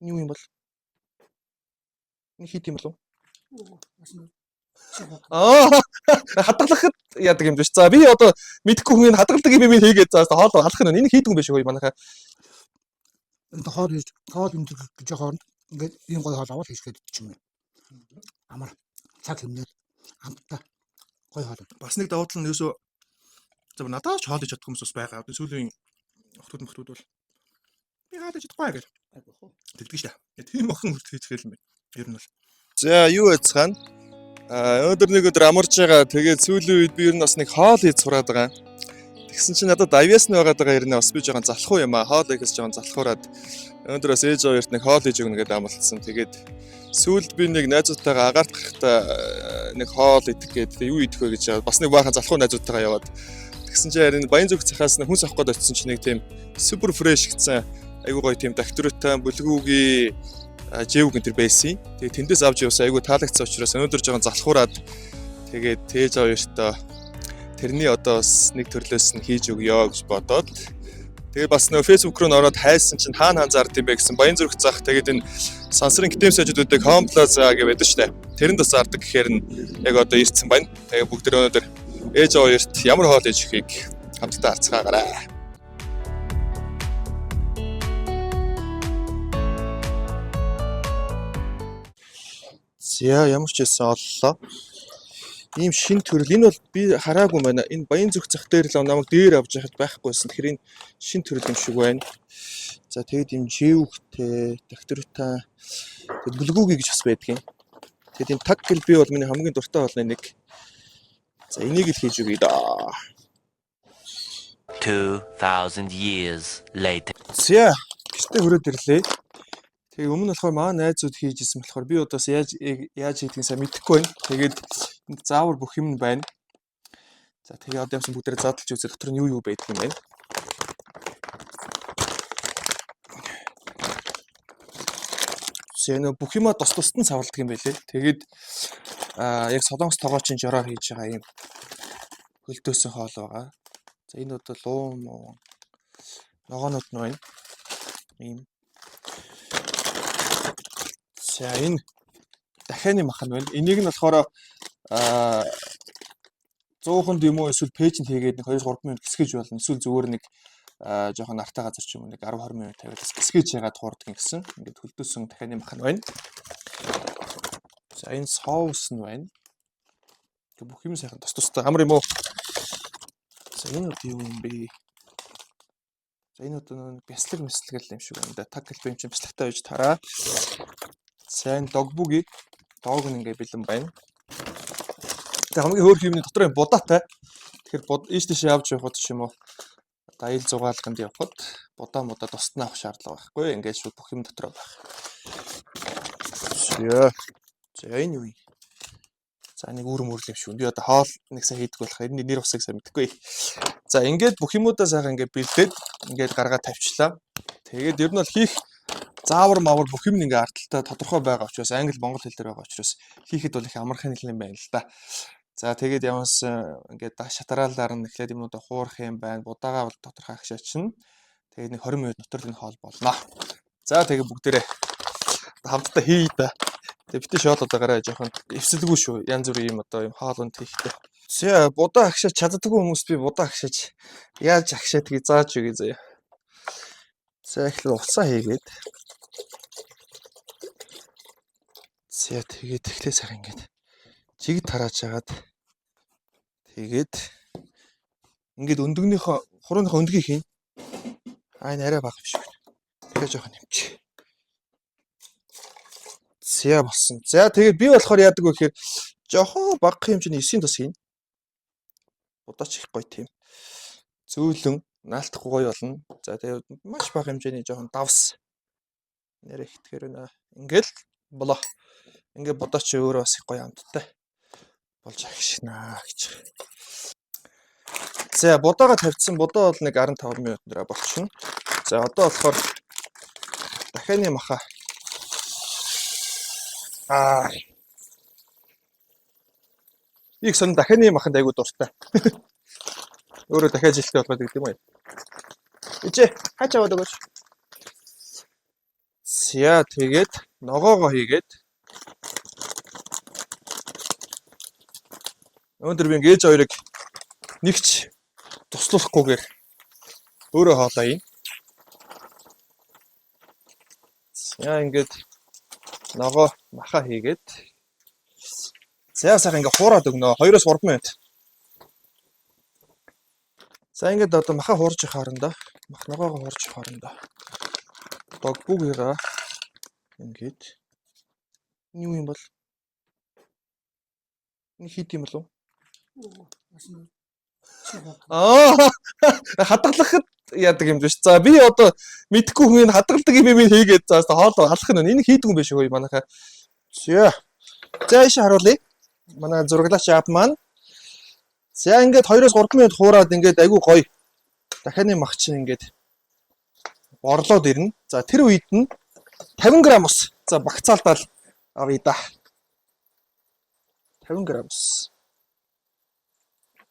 Юу юм бол? Энэ хит юм болов? Хадгалахад яадаг юм биш. За би одоо мэдхгүй хүн хадгалдаг юм хийгээд за хоол алах нь энэ хийдэг юм биш үү манайхаа. Энэ хоол энэ гэж хооронд ингээд ийм гой хоол аваад хийсгээд ч юм. Амар цаг хэмнээд амттай гой хоол. Бас нэг давуу тал нь ерөөсөө за надад ч хоол хийж чадах хүмүүс бас байгаа. Сүүлийн охтууд бол би хоол хийж чадахгүй гэж тэгдэг шээ. Тийм охин хүрт хийж гээл юм байна. Ер нь бол. За юу яцхан? Өнөөдөр нэг өдөр амарч байгаа. Тэгээд сүүлийн үед би ер нь бас нэг хоол хийж сураад байгаа. Тэгсэн чинь надад авьяасны байгаад байгаа хэрнээ бас би жоохон залхуу юм аа. Хоол ихээс жоохон залхуураад өнөөдөр бас ээж хоёрт нэг хоол хийж өгнө гэдээ амлалцсан. Тэгээд сүүлд би нэг найзуудтайгаа агаарт гарахтаа нэг хоол идэх гээд юу идэх вэ гэж бас нэг баахан залхуу найзуудтайгаа яваад тэгсэн чинь харин Баянзүрх цахаас нь хүнс авах гээд очсон чинь нэг тийм супер фреш гэсэн айгуу гоё тийм доктортой бүлгүүгийн жэвг энэ төр байсан. Тэгээд тэндээс авч явсан айгуу таалагдсан учраас өнөөдөр жоохон залхуураад тэгээд тээж хоёртоо тэрний одоо бас нэг төрлөөс нь хийж өгье гэж бодоод тэгээд бас нөө фэйсбүүк руу ороод хайсан чинь хаана заард юм бэ гэсэн Баянзүрх цах тэгээд энэ сансрын гитэмс ажуудыг Home Plaza гэж байдаг штэ. Тэрэнд бас зардаг гэхээр нь яг одоо ирсэн байна. Тэгээд бүгд өнөөдөр ээж хоёрт ямар хоол хийж өгөхийг хамтдаа харцгаагаарай. За ямар ч байсан оллоо. Ийм шин төрөл энэ бол би хараагүй байна. Энэ Баянзүрх цах дээр л намайг дээр авч яхад байхгүйсэн. Тэгэхээр энэ шин төрөл юм шиг байна. За тэгээд юм живхтэй, доктортой тэгээд бүлгүүгийн гэж бас байдгийн. Тэгээд энэ таг гэл би бол миний хамгийн дуртай болно нэг. За энийг л хийж өгье да. 2000 years later. За гэртээ хүрээд ирлээ. Тэгээ өмнө болохоор маа найзууд хийж исэн болохоор би удаас яаж хийдгийг сайн мэдэхгүй байна. Тэгээд заавар бүх юм байна. За тэгээ одоо юмсан бүгдээрээ задлж үзээ дотор нь юу байдаг юм байна. Зэнэ бүх юмаа тус-тусад нь савладаг юм байлээ. Тэгээд яг солонгос тогоочийн жороор хийж байгаа юм хөлдөөсөн хоол байгаа. За энэ одоо луу муу ногоонууд нь байна. Ийм. За энэ дахианы мах нь байна. Энийг нь болохоор 100-нд юм уу эсвэл пэйжэнд хийгээд нэг 2-3 минут гисгэж болно. Эсвэл зүгээр нэг жоохон нартай газар ч юм уу нэг 10-20 минут тавиад гисгэж ягаад хуурдаг гэсэн. Ингээд хөлдөөсөн дахианы мах нь байна. За энэ соус нь байна. Тэг бүх юм сайхан тус-тустай амар юм уу? За энэ юу юм бэ? За энэ одоо бяцлаг юм шиг байна. Таг гэлбэм чинь бяцлагтай байж тараа. За энэ догбуги доог нь ингээ бэлэн байна. Тэг хамгийн хөөрх юмны дотор юм будаатай. Тэгэхээр ийш тийш явж явахд ч юм уу дайл зугаалганд явахд будаа тусдаа авах шаардлага байхгүй. Ингээд шууд бүх юм дотроо байх. За энэ юу юм? За нэг үүрэг мөрлөв шүү. Би одоо хоол нэг сайн хийдэг болох энэ нэр усыг сайн мэдэхгүй. За ингээд бүх юмудаа сайхан ингээд бэлдээд ингээд гаргаад тавьчлаа. Тэгээд ер нь бол хийх заавар мавар бүх юм ингээ ардталтай тодорхой байгаа учраас англи монгол хэл дээр байгаа учраас хийхэд бол их амархан хэл юм байна л да. За тэгээд ямаас ингээд шатараалаар нь эхлээд юмудаа хуурах юм байна. Будаага бол тодорхой агшаа чинь. Тэгээд нэг 20 минут дотор энэ хоол болно. За тэгээд бүгдээрээ хамтдаа хий да. Тэгээд битээ шоолоодоо жоохон эвсэлгүй шүү. Янз бүрийн юм одоо юм хоолнд хийхдээ. За будаа агшаа чаддаггүй хүмүүс би будаа агшаач яаж агшаа тгий зааж өгье заяа. За эхлээд уцаа хийгээд. За тэгээд эхлээ сар ингээд жиг тарааж хагаад тэгээд ингээд өндөгнийхөө хурууныхоо өндгийг хийн. Энэ арай бага биш байна. Тэгээ жоохон нэмч. За болсон. За тэгээд би болохоор яадаг вэ гэхээр жоохон бага хэмжээний 9-ийн тус хийн. Удаач их гоё тийм. Зөөлөн наалтахгүй гоё болно. За тэгээд маш бага хэмжээний жоохон давс нэрэ ихтгэр байна. Ингээл болоо. Ингээ бодооч өөрөө бас их гоё амттай болж агшнаа гэж. За будаага тавьчихсан. Будаа бол нэг 15 минут нэрэ болчихно. За одоо болохоор дахианы маха. Их сон дахианы маханд айгуу дуртай. Өөрөө дахиад жилтэй болоод гэдэг юм уу? Ичээ хаач аваад өгөөч. За тэгээд ногоогоо хийгээд өнөөдөр би ээж хоёрыг нэгч туслахгүйгээр өөрөө хоолоо юм. За ингээд ногоо маха хийгээд за сайхан ингээ хуураад өгнө. 2-3 минут. За ингээд одоо маха хуурж их харандаа. Мах ногоогоо хуурж их харандаа. Догбугийгаа ингээд юу юм бол энэ хит юм болов? Хадгалахад яадаг юм биш. За би одоо мэдхгүй хүн хадгалдаг юм хийгээд за хоолоо алах нь энэ хийдэг юм биш үү манайхаа. За ийш харуулъя. Манай зурглаач аап маань. За ингээд 2-3 минут хуураад ингээд айгүй гоё. Дахианы мах чинь ингээд борлоод ирнэ. За тэр үед нь 50 г ус. За багцаалдаал авъя да. 50 г ус.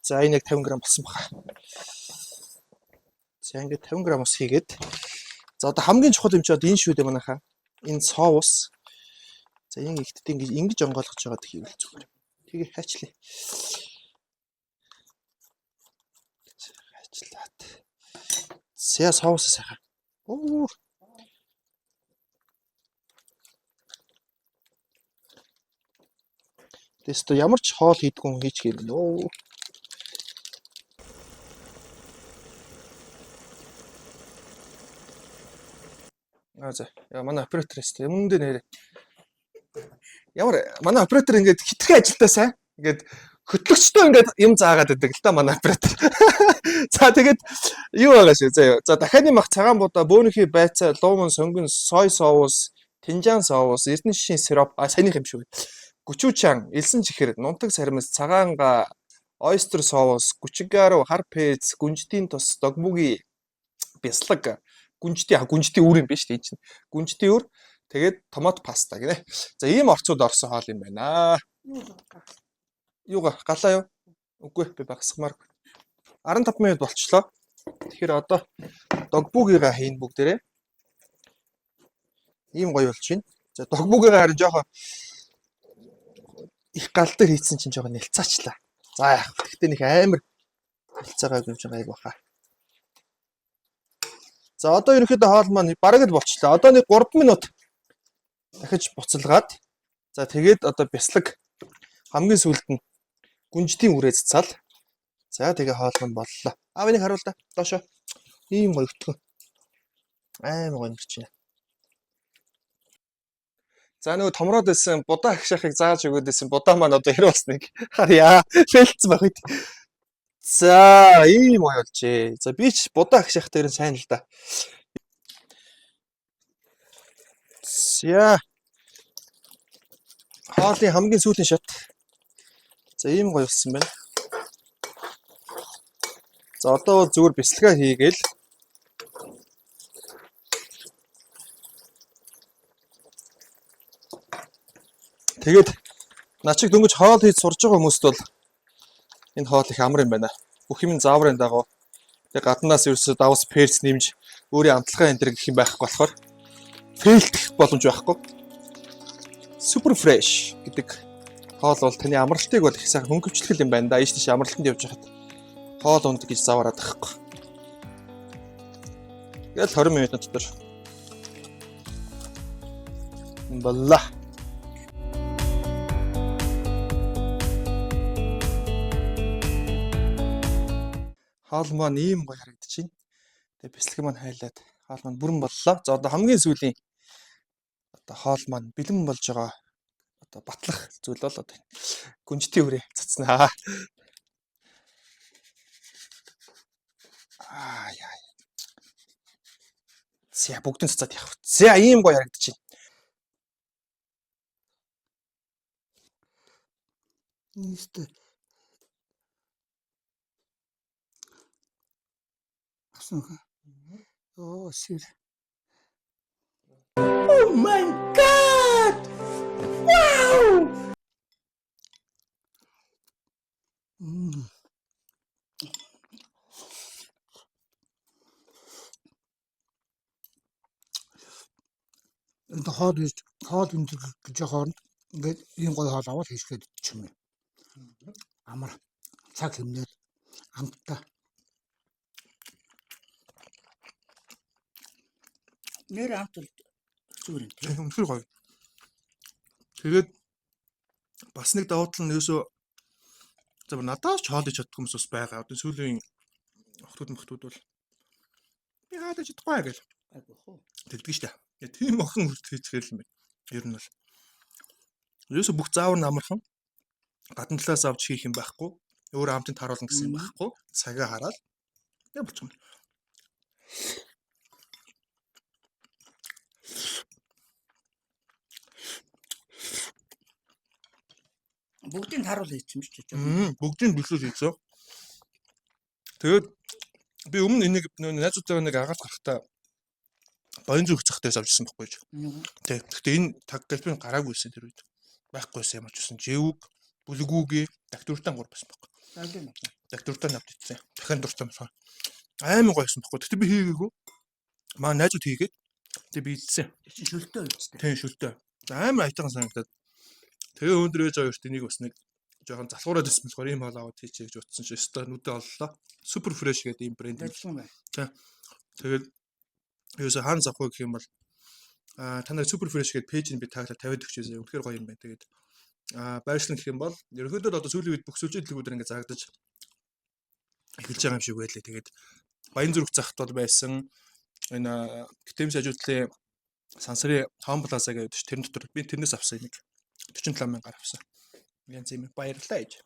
За энэ яг 50 г болсон баха. За ингээд 50 г ус хийгээд за одоо хамгийн чухал юм чи одоо энэ шүү дээ манайхаа. Энэ соус. За энэ ихтэй ингэж онгойлгож байгаад хийвэл зүгээр. Тэгээ хайчлаа. Хайчлаад. За соус сайхан. Оо. Тэстэ ямар ч хоол хийдгүй хүн хийчихээ нөө. За манай операторс юм дэ нэр. Ямар манай оператор ингээд хитрхи ажилдаа сайн. Ингээд хөтлөгчдөө ингээд юм заагаад байдаг л та манай оператор. За тэгээд юу байгаа шүү заяа. За дахианы мах цагаан будаа, бөөнийхий байцаа, луумын сонгон, сой соус, тинжан соус, эрдэнэ шишийн сироп, саяных юм шүү. Гүчүүчан, элсэн чихэр, нунтаг сармис, цагаанга, ойстер соус, гүчигаро, хар пэц, гүнжтийн тус, догбуги, бяслаг, гүнжтийн үр юм биш тийм чинь. Гүнжтийн үр, тэгээд томат паста гинэ. За ийм орцууд орсон хоол юм байна. Юугаа галаа юу? Үгүй би багсгамаар. 15 минут болчлоо. Тэгэхээр одоо догбугийгаа хийн бүгдээрээ. Ийм гоё болж байна. За догбугийгаа харин жоохон их гал дээр хийсэн чинь жоохон нэлцаачлаа. За яах. Гэхдээ нэг амар нэлцаагааг юм чинь гайг баха. За одоо ерөнхийдөө хоол маань бараг л болчлоо. Одоо нэг 3 минут дахиж буцалгаад за тэгээд одоо бяслаг хамгийн сүүлд нь гүнжтийн үрээ цацаал. За тэгээ хоол маань боллоо. Аав энийг харуул да. Доошо. Ийм гоё өтгөн. Аймаг гоё нэрч байна. За нөгөө томроод байсан будаа агшаахыг зааж өгөөд байсан будаа маань одоо хэрэг болсныг харъя. Фэлцсэн байх үед. За ийм гоё болжээ. За би ч будаа агшаах дээр нь сайн л да. За хоолны хамгийн сүүлийн шат. За ийм гоё болсон байна. За одоо зүгээр бясалгаа хийгээл тэгээд начиг дөнгөж хоол хийж сурж байгаа хүмүүст бол энэ хоол их амар юм байна. Бүх юм зааврын дагуу тэг гаднаас ерөөсөө давс перц нэмж өөрийн амтлагаа энэ төр гэх юм байхгүй болохоор фейлдэх боломж байхгүй. Супер фреш гэдэг хоол бол таны амралтыг бол их сайхан хөнгөвчлөх юм байна да. Ийш тийш амралтанд явж хахад хоол унд гэж заваараад байхгүй. Тэгэл 20 минутын дотор боллоо. Хоол маань ийм гоё харагдчихээн. Тэгээ бяцлаг маань хайлаад хоол маань бүрэн боллоо. За одоо хамгийн сүүлийн одоо хоол маань бэлэн болж байгаа. Одоо батлах зүйл бол одоо гүнжтийн үрээ цацнаа. Яа. За бүгдэн цацаад явах. За ийм гоё харагдчихээн. Нийт Oh, shit. Oh my God! Wow! энэ хоол энэ гэж хооронд ингээд ийм гой хоол аваад хийсгээд чим юм. Амар цаг хэмнээд амттай. Нэр амтл зүгээр юм тийм. Үнэхээр гоё. Тэгээд бас нэг давуу тал нь ерөөсөө за надаас ч хоол ич чаддаг хүмүүс бас байгаа. Одоо сүүлийн охтууд бол би хаадаж чадахгүй гэж Айгу хөө. тэгдэг штэ. Тийм охин хүрт хийчихэл юм байна. Ер нь бол ерөөсөө бүх заавар намархан гадна талаас авч хийх юм байхгүй. Өөр амтанд харуулна гэсэн юм байхгүй. Цагаа хараад яа болчих юм. Бүгдийг харуул хийчих юм шүү дээ. Бүгдийг бэлсүүл хийцээ. Тэгээд би өмнө энийг найзуудтайгаа нэг агаалт гарахтаа боён зүрх захтаас авчихсан байхгүй юу? Тэг. Гэхдээ энэ таг галбын гараагүйсэн тэр үед. Байхгүйсэн юм очсон. Живүг, бүлгүүгээ, доктортан 3 байсан байхгүй. Доктортан авчихсан. Дахин дуртай байна. Аймаг гойсон байхгүй. Тэгтээ би хийгээгүй. Маа найзууд хийгээд тэг би ийдсэн. Чи шүлтөө үстэй. Тийм шүлтэй. Аймаг айтхан санагдаад. Тэгээ өндөр ээж аваад энийг бас нэг жоохон залхуураад ирсэн болохоор ийм хоол аваад хийчихье гэж утсан чи өстой нүдэ оллоо. Супер фрэш гэдэг ийм брэнд. Дэлгэн бай. Тэгээд юусе хаан завхуу гэх юм бол та нар супер фрэш гэдэг пэйжийг би тааглаад тавиад өгчээсэй. Үнэхээр гоё юм байна. Тэгээд байршлан гэх юм бол ерөнхийдөө одоо сүүлийн үед бүх сүлжээдлэгүүдээр ингээд зарагдаж эхэлж байгаа юм шиг байлээ. Тэгээд баян зүрх захт бол байсан. Энэ Гитэмс ажуудлын сансрын Том Плаза гэдэг тэрэн дотор би тэрнээс авсан нэг 47,000 авсан. Янз юм баярлалаа гэж.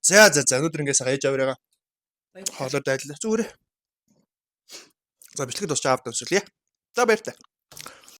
За өнөөдөр ингээс хаяж аваарай. Хоолой дайлаа. Зүгээрээ. За бичлэгт дуусч аавд өнсөлье. За баяртай.